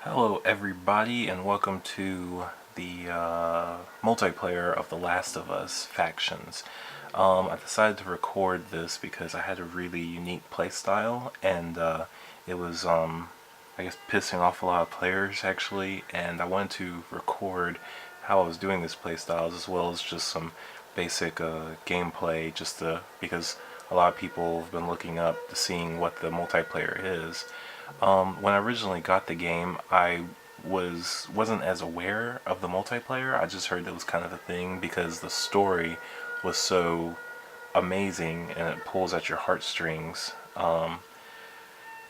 Hello everybody and welcome to the multiplayer of The Last of Us factions. I decided to record this because I had a really unique playstyle and it was I guess pissing off a lot of players actually, and I wanted to record how I was doing this playstyle as well as just some basic gameplay because a lot of people have been looking up to seeing what the multiplayer is. When I originally got the game, I wasn't as aware of the multiplayer. I just heard that was kind of a thing because the story was so amazing and it pulls at your heartstrings.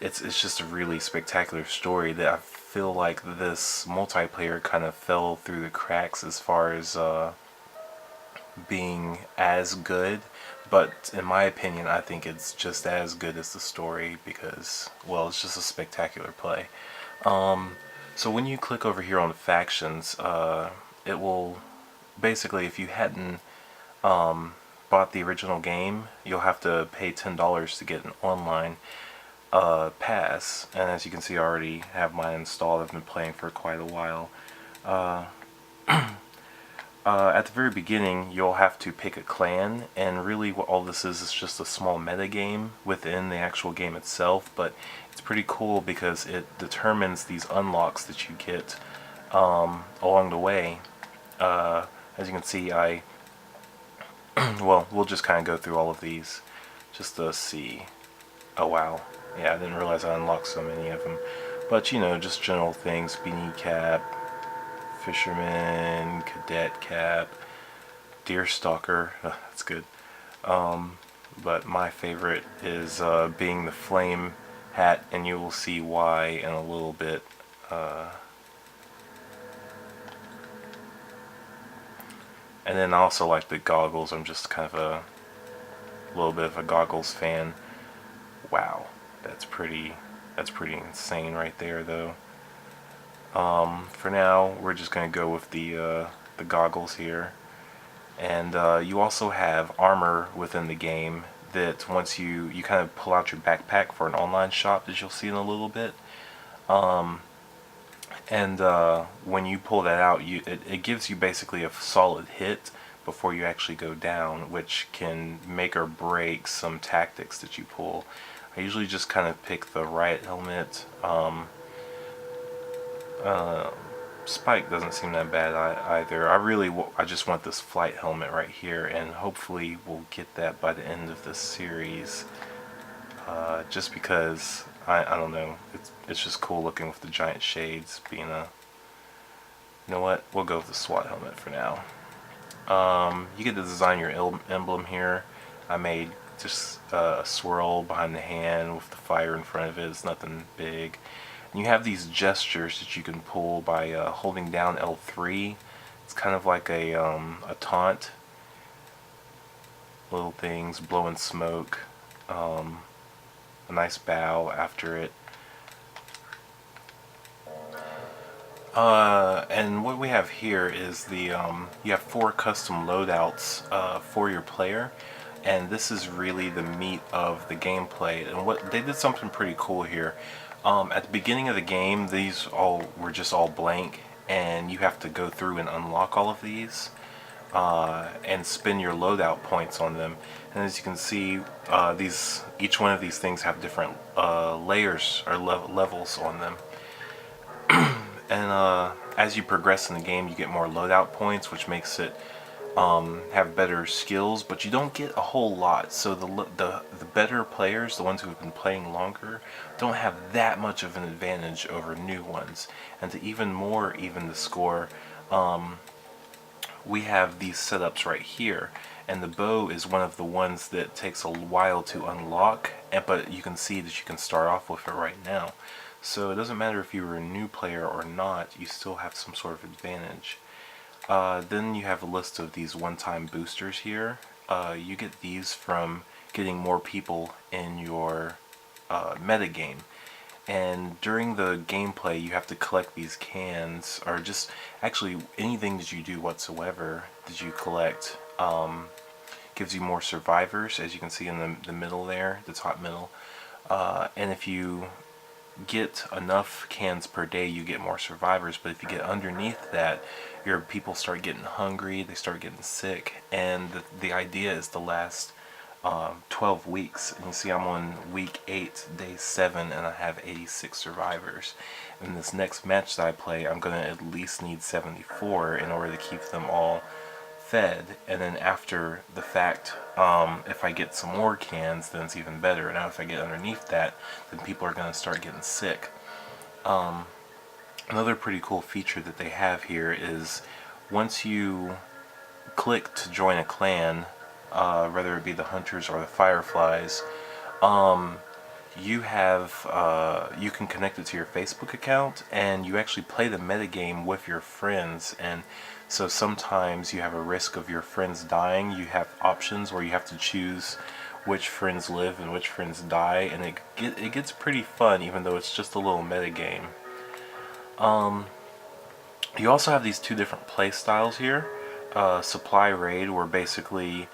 It's just a really spectacular story that I feel like this multiplayer kind of fell through the cracks as far as being as good, but in my opinion I think it's just as good as the story because, well, it's just a spectacular play. So when you click over here on factions, it will basically, if you hadn't bought the original game, you'll have to pay $10 to get an online pass, and as you can see I already have mine installed. I've been playing for quite a while. At the very beginning, you'll have to pick a clan, and really what all this is just a small meta game within the actual game itself, but it's pretty cool because it determines these unlocks that you get along the way. As you can see, well, we'll just kind of go through all of these just to see. Oh wow, yeah, I didn't realize I unlocked so many of them. But you know, just general things: beanie cap, fisherman, cadet cap, deer stalker. That's good. But my favorite is being the flame hat, and you will see why in a little bit. And then I also like the goggles. I'm just kind of a little bit of a goggles fan. Wow, that's pretty. That's pretty insane right there, though. For now, we're just gonna go with the goggles here. And you also have armor within the game that once you kind of pull out your backpack for an online shop that you'll see in a little bit. And when you pull that out, it gives you basically a solid hit before you actually go down, which can make or break some tactics that you pull. I usually just kind of pick the riot helmet. Spike doesn't seem that bad either. I just want this flight helmet right here, and hopefully we'll get that by the end of this series. Just because I don't know, it's just cool looking with the giant shades being a. You know what? We'll go with the SWAT helmet for now. You get to design your emblem here. I made just a swirl behind the hand with the fire in front of it. It's nothing big. And you have these gestures that you can pull by holding down L3. It's kind of like a taunt. Little things, blowing smoke. A nice bow after it. And what we have here is the you have 4 custom loadouts for your player, and this is really the meat of the gameplay. And what they did something pretty cool here. At the beginning of the game, these all were just all blank, and you have to go through and unlock all of these and spend your loadout points on them. And as you can see, each one of these things have different layers or levels on them. And as you progress in the game, you get more loadout points, which makes it have better skills, but you don't get a whole lot. So the better players, the ones who have been playing longer, don't have that much of an advantage over new ones. And to even the score, we have these setups right here, and the bow is one of the ones that takes a while to unlock, but you can see that you can start off with it right now. So it doesn't matter if you were a new player or not, you still have some sort of advantage. Then you have a list of these one-time boosters here. You get these from getting more people in your metagame. And during the gameplay, you have to collect these cans, or just actually anything that you do whatsoever that you collect gives you more survivors, as you can see in the middle there, the top middle. And if you get enough cans per day, you get more survivors. But if you get underneath that, your people start getting hungry, they start getting sick, and the idea is to last 12 weeks. And you see I'm on week 8, day 7, and I have 86 survivors. In this next match that I play, I'm going to at least need 74 in order to keep them all fed. And then after the fact, if I get some more cans, then it's even better. Now if I get underneath that, then people are going to start getting sick. Another pretty cool feature that they have here is once you click to join a clan, whether it be the Hunters or the Fireflies, you have you can connect it to your Facebook account, and you actually play the metagame with your friends. And so sometimes you have a risk of your friends dying. You have options where you have to choose which friends live and which friends die, and it gets pretty fun, even though it's just a little metagame. You also have these two different play styles here. Supply raid, where basically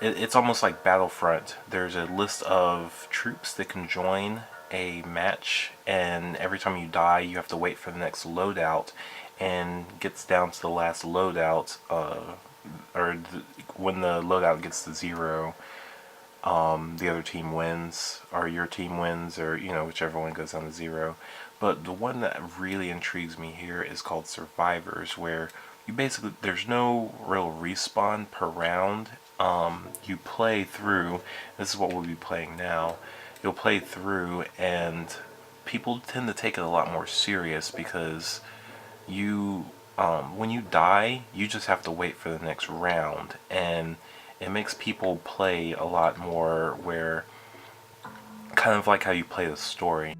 it's almost like Battlefront. There's a list of troops that can join a match, and every time you die, you have to wait for the next loadout, and gets down to the last loadout, when the loadout gets to 0, the other team wins, or your team wins, or whichever one goes down to 0. But the one that really intrigues me here is called Survivors, where you basically, there's no real respawn per round. You play through. This is what we'll be playing now. You'll play through, and people tend to take it a lot more serious, because you when you die, you just have to wait for the next round, and it makes people play a lot more, where kind of like how you play the story.